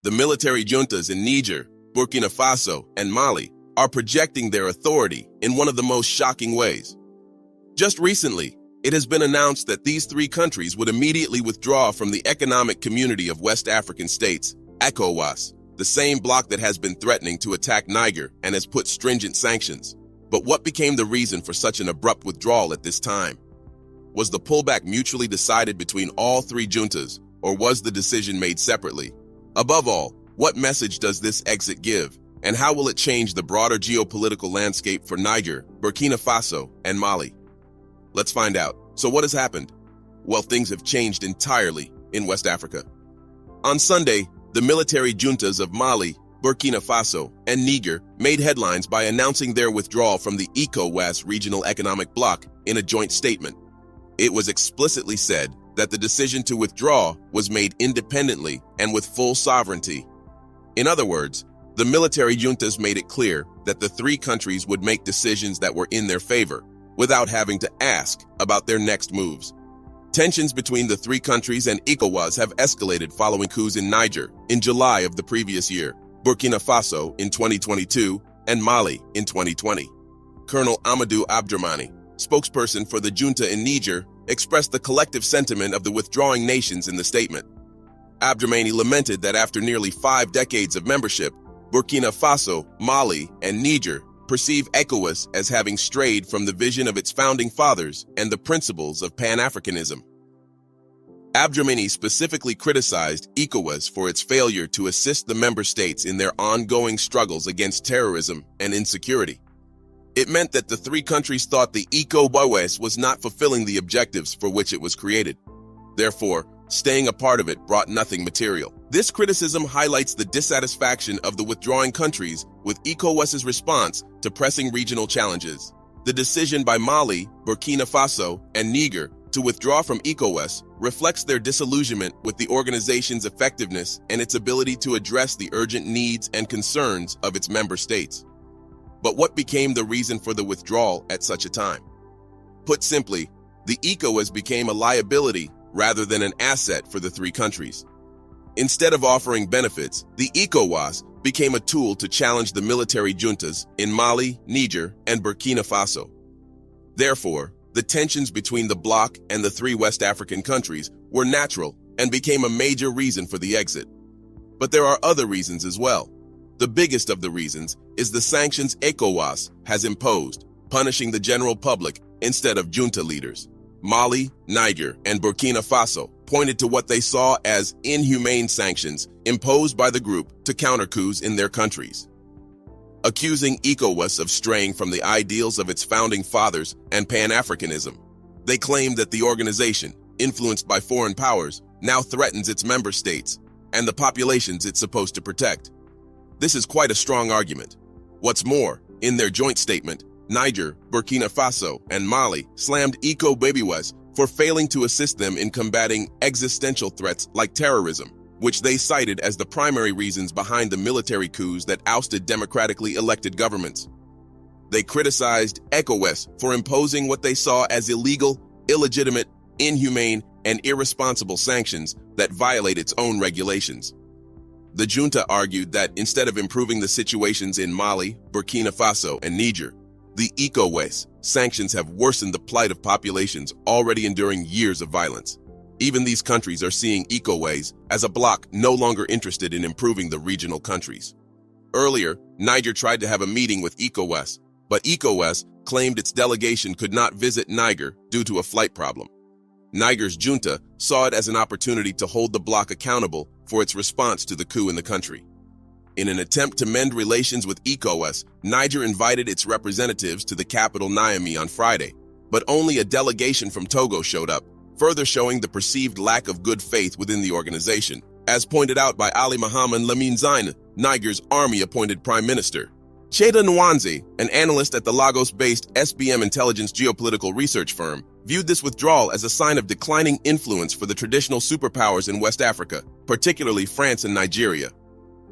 The military juntas in Niger, Burkina Faso, and Mali are projecting their authority in one of the most shocking ways. Just recently, it has been announced that these three countries would immediately withdraw from the Economic Community of West African States, ECOWAS, the same bloc that has been threatening to attack Niger and has put stringent sanctions. But what became the reason for such an abrupt withdrawal at this time? Was the pullback mutually decided between all three juntas, or was the decision made separately? Above all, what message does this exit give, and how will it change the broader geopolitical landscape for Niger, Burkina Faso, and Mali? Let's find out. So what has happened? Well, things have changed entirely in West Africa. On Sunday, the military juntas of Mali, Burkina Faso, and Niger made headlines by announcing their withdrawal from the ECOWAS regional economic bloc in a joint statement. It was explicitly said that the decision to withdraw was made independently and with full sovereignty. In other words, the military juntas made it clear that the three countries would make decisions that were in their favor, without having to ask about their next moves. Tensions between the three countries and ECOWAS have escalated following coups in Niger in July of the previous year, Burkina Faso in 2022, and Mali in 2020. Colonel Amadou Abdrahmani, spokesperson for the junta in Niger, expressed the collective sentiment of the withdrawing nations in the statement. Abdrahmani lamented that after nearly 5 decades of membership, Burkina Faso, Mali, and Niger perceive ECOWAS as having strayed from the vision of its founding fathers and the principles of Pan-Africanism. Abdrahmani specifically criticized ECOWAS for its failure to assist the member states in their ongoing struggles against terrorism and insecurity. It meant that the three countries thought the ECOWAS was not fulfilling the objectives for which it was created. Therefore, staying a part of it brought nothing material. This criticism highlights the dissatisfaction of the withdrawing countries with ECOWAS's response to pressing regional challenges. The decision by Mali, Burkina Faso, and Niger to withdraw from ECOWAS reflects their disillusionment with the organization's effectiveness and its ability to address the urgent needs and concerns of its member states. But what became the reason for the withdrawal at such a time? Put simply, the ECOWAS became a liability rather than an asset for the three countries. Instead of offering benefits, the ECOWAS became a tool to challenge the military juntas in Mali, Niger, and Burkina Faso. Therefore, the tensions between the bloc and the three West African countries were natural and became a major reason for the exit. But there are other reasons as well. The biggest of the reasons is the sanctions ECOWAS has imposed, punishing the general public instead of junta leaders. Mali, Niger, and Burkina Faso pointed to what they saw as inhumane sanctions imposed by the group to counter coups in their countries. Accusing ECOWAS of straying from the ideals of its founding fathers and Pan-Africanism, they claimed that the organization, influenced by foreign powers, now threatens its member states and the populations it's supposed to protect. This is quite a strong argument. What's more, in their joint statement, Niger, Burkina Faso, and Mali slammed ECOWAS for failing to assist them in combating existential threats like terrorism, which they cited as the primary reasons behind the military coups that ousted democratically elected governments. They criticized ECOWAS for imposing what they saw as illegal, illegitimate, inhumane, and irresponsible sanctions that violate its own regulations. The junta argued that instead of improving the situations in Mali, Burkina Faso, and Niger, the ECOWAS sanctions have worsened the plight of populations already enduring years of violence. Even these countries are seeing ECOWAS as a bloc no longer interested in improving the regional countries. Earlier, Niger tried to have a meeting with ECOWAS, but ECOWAS claimed its delegation could not visit Niger due to a flight problem. Niger's junta saw it as an opportunity to hold the bloc accountable for its response to the coup in the country. In an attempt to mend relations with ECOWAS, Niger invited its representatives to the capital Niamey on Friday, but only a delegation from Togo showed up, further showing the perceived lack of good faith within the organization, as pointed out by Ali Mohamed Lamine Zaine, Niger's army-appointed prime minister. Cheda Nwanze, an analyst at the Lagos-based SBM Intelligence geopolitical research firm, viewed this withdrawal as a sign of declining influence for the traditional superpowers in West Africa, particularly France and Nigeria.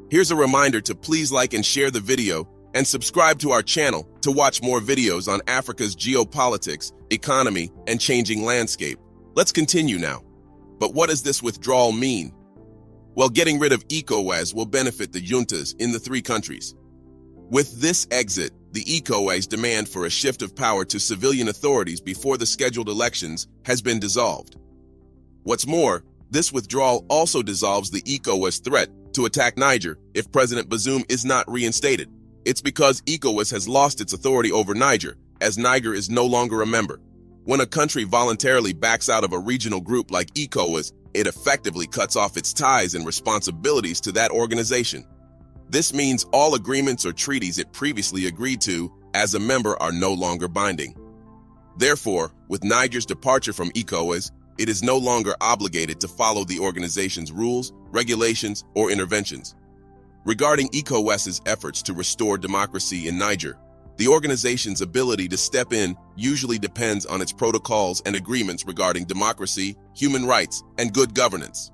Here's a reminder to please like and share the video and subscribe to our channel to watch more videos on Africa's geopolitics, economy, and changing landscape. Let's continue now. But what does this withdrawal mean? Well, getting rid of ECOWAS will benefit the juntas in the three countries. With this exit, the ECOWAS demand for a shift of power to civilian authorities before the scheduled elections has been dissolved. What's more, this withdrawal also dissolves the ECOWAS threat to attack Niger if President Bazoum is not reinstated. It's because ECOWAS has lost its authority over Niger, as Niger is no longer a member. When a country voluntarily backs out of a regional group like ECOWAS, it effectively cuts off its ties and responsibilities to that organization. This means all agreements or treaties it previously agreed to as a member are no longer binding. Therefore, with Niger's departure from ECOWAS, it is no longer obligated to follow the organization's rules, regulations, or interventions. Regarding ECOWAS's efforts to restore democracy in Niger, the organization's ability to step in usually depends on its protocols and agreements regarding democracy, human rights, and good governance.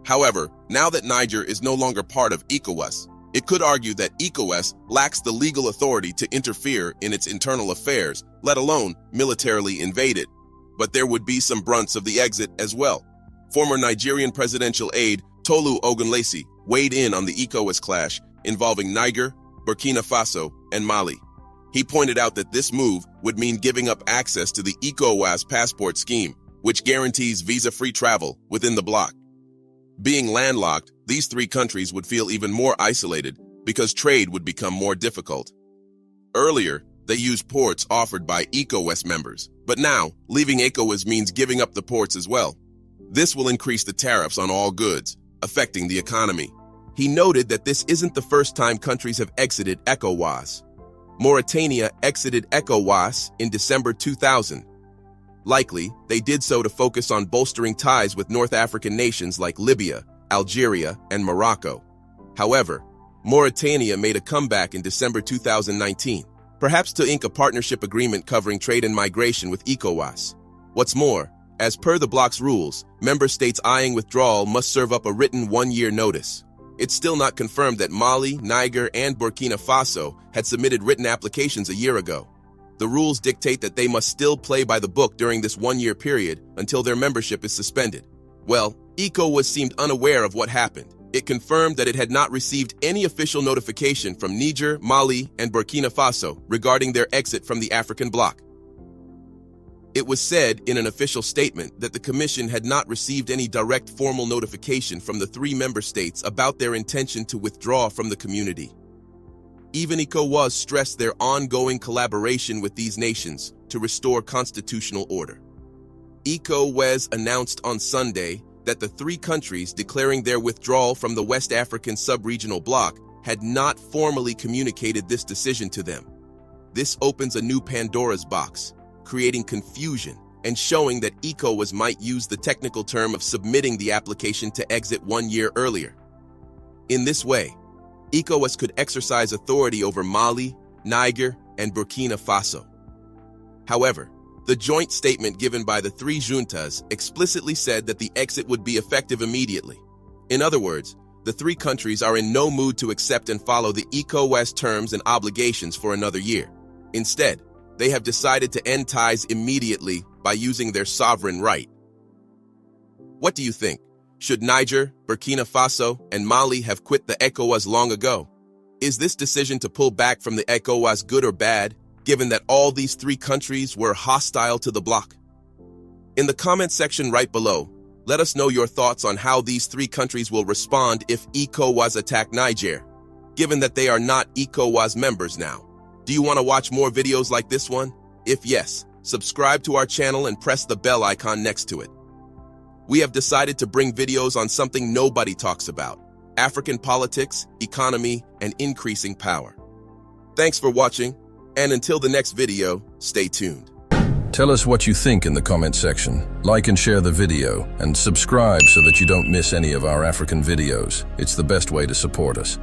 However, now that Niger is no longer part of ECOWAS, it could argue that ECOWAS lacks the legal authority to interfere in its internal affairs, let alone militarily invade it. But there would be some brunts of the exit as well. Former Nigerian presidential aide Tolu Ogunlesi weighed in on the ECOWAS clash involving Niger, Burkina Faso, and Mali. He pointed out that this move would mean giving up access to the ECOWAS passport scheme, which guarantees visa-free travel within the bloc. Being landlocked, these three countries would feel even more isolated because trade would become more difficult. Earlier, they used ports offered by ECOWAS members, but now, leaving ECOWAS means giving up the ports as well. This will increase the tariffs on all goods, affecting the economy. He noted that this isn't the first time countries have exited ECOWAS. Mauritania exited ECOWAS in December 2000. Likely, they did so to focus on bolstering ties with North African nations like Libya, Algeria, and Morocco. However, Mauritania made a comeback in December 2019, perhaps to ink a partnership agreement covering trade and migration with ECOWAS. What's more, as per the bloc's rules, member states eyeing withdrawal must serve up a written one-year notice. It's still not confirmed that Mali, Niger, and Burkina Faso had submitted written applications a year ago. The rules dictate that they must still play by the book during this one-year period until their membership is suspended. Well, ECOWAS seemed unaware of what happened. It confirmed that it had not received any official notification from Niger, Mali, and Burkina Faso regarding their exit from the African bloc. It was said in an official statement that the Commission had not received any direct formal notification from the three member states about their intention to withdraw from the community. Even ECOWAS stressed their ongoing collaboration with these nations to restore constitutional order. ECOWAS announced on Sunday that the three countries declaring their withdrawal from the West African sub-regional bloc had not formally communicated this decision to them. This opens a new Pandora's box, creating confusion and showing that ECOWAS might use the technical term of submitting the application to exit 1 year earlier. In this way, ECOWAS could exercise authority over Mali, Niger, and Burkina Faso. However, the joint statement given by the three juntas explicitly said that the exit would be effective immediately. In other words, the three countries are in no mood to accept and follow the ECOWAS terms and obligations for another year. Instead, they have decided to end ties immediately by using their sovereign right. What do you think? Should Niger, Burkina Faso, and Mali have quit the ECOWAS long ago? Is this decision to pull back from the ECOWAS good or bad, given that all these three countries were hostile to the bloc? In the comment section right below, let us know your thoughts on how these three countries will respond if ECOWAS attack Niger, given that they are not ECOWAS members now. Do you want to watch more videos like this one? If yes, subscribe to our channel and press the bell icon next to it. We have decided to bring videos on something nobody talks about: African politics, economy, and increasing power. Thanks for watching, and until the next video, stay tuned. Tell us what you think in the comment section. Like and share the video, and subscribe so that you don't miss any of our African videos. It's the best way to support us.